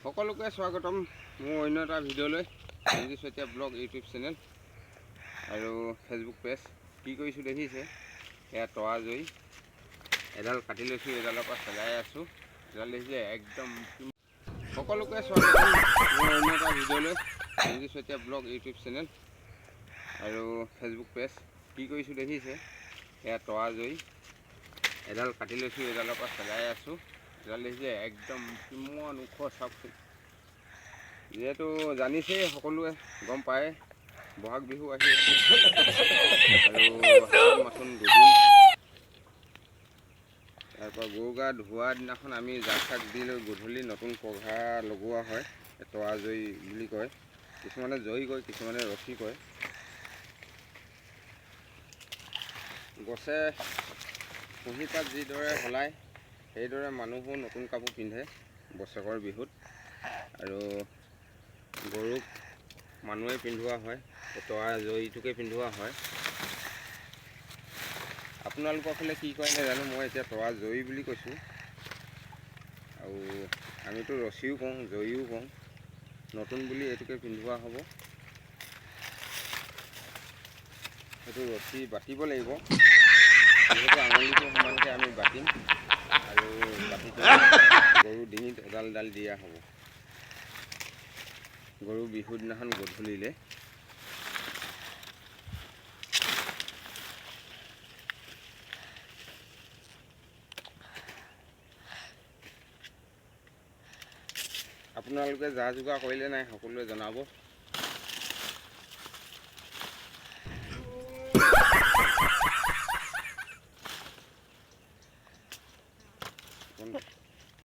সকলোকে স্বাগতম মোৰ অন্য এটা ভিডিঅ'লৈ। Sanjeev Chetia blog YouTube channel আৰু ফেচবুক পেজ। কি কৰিছোঁ দেখিছে, এয়া তৰা জৈ এডাল কাটি লৈছোঁ, এডালৰ পৰা চলাই আছোঁ। এডাল দেখিছে একদম। সকলোকে স্বাগতম মোৰ অন্য এটা ভিডিঅ'লৈ। Sanjeev Chetia blog YouTube channel আৰু ফেচবুক পেজ। কি কৰিছোঁ দেখিছে, এয়া তৰা জৈ এডাল কাটি লৈছোঁ, এডালৰ পৰা চলাই আছোঁ। এডাল দেখিছে একদম কিমান ওখ চাওকচোন। যিহেতু জানিছেই, সকলোৱে গম পায় বহাগ বিহু আহি আছে আৰু মাথোন দুদিন। তাৰপৰা গৰু গা ধোৱা দিনাখন আমি জাক চাক দি লৈ গধূলি নতুন পঘা লগোৱা হয়। তৰা জৈ বুলি কয়, কিছুমানে জৈ কয়, কিছুমানে ৰছী কয়। গছে কুঁহি পাত যিদৰে সলায়, সেইদৰে মানুহো নতুন কাপোৰ পিন্ধে বছৰৰ বিহুত। আৰু গৰুক মানুহে পিন্ধোৱা হয়, তৰা জৈটোকে পিন্ধোৱা হয়। আপোনালোকৰ ফালে কি কয় নাজানো, মই এতিয়া তৰা জৈ বুলি কৈছোঁ। আৰু আমিতো ৰছীও কওঁ, জৈও কওঁ। নতুন বুলি এইটোকে পিন্ধোৱা হ'ব। সেইটো ৰছী বাতিব লাগিব, যিহেতু আঙুলিটো সমানকৈ আমি বাতিম আৰু বাতি গৰু ডিঙিত এডাল এডাল দিয়া হ'ব। গৰু বিহুৰ দিনাখন গধূলিলৈ। আপোনালোকে যা যোগাৰ কৰিলে নাই সকলোৱে জনাব।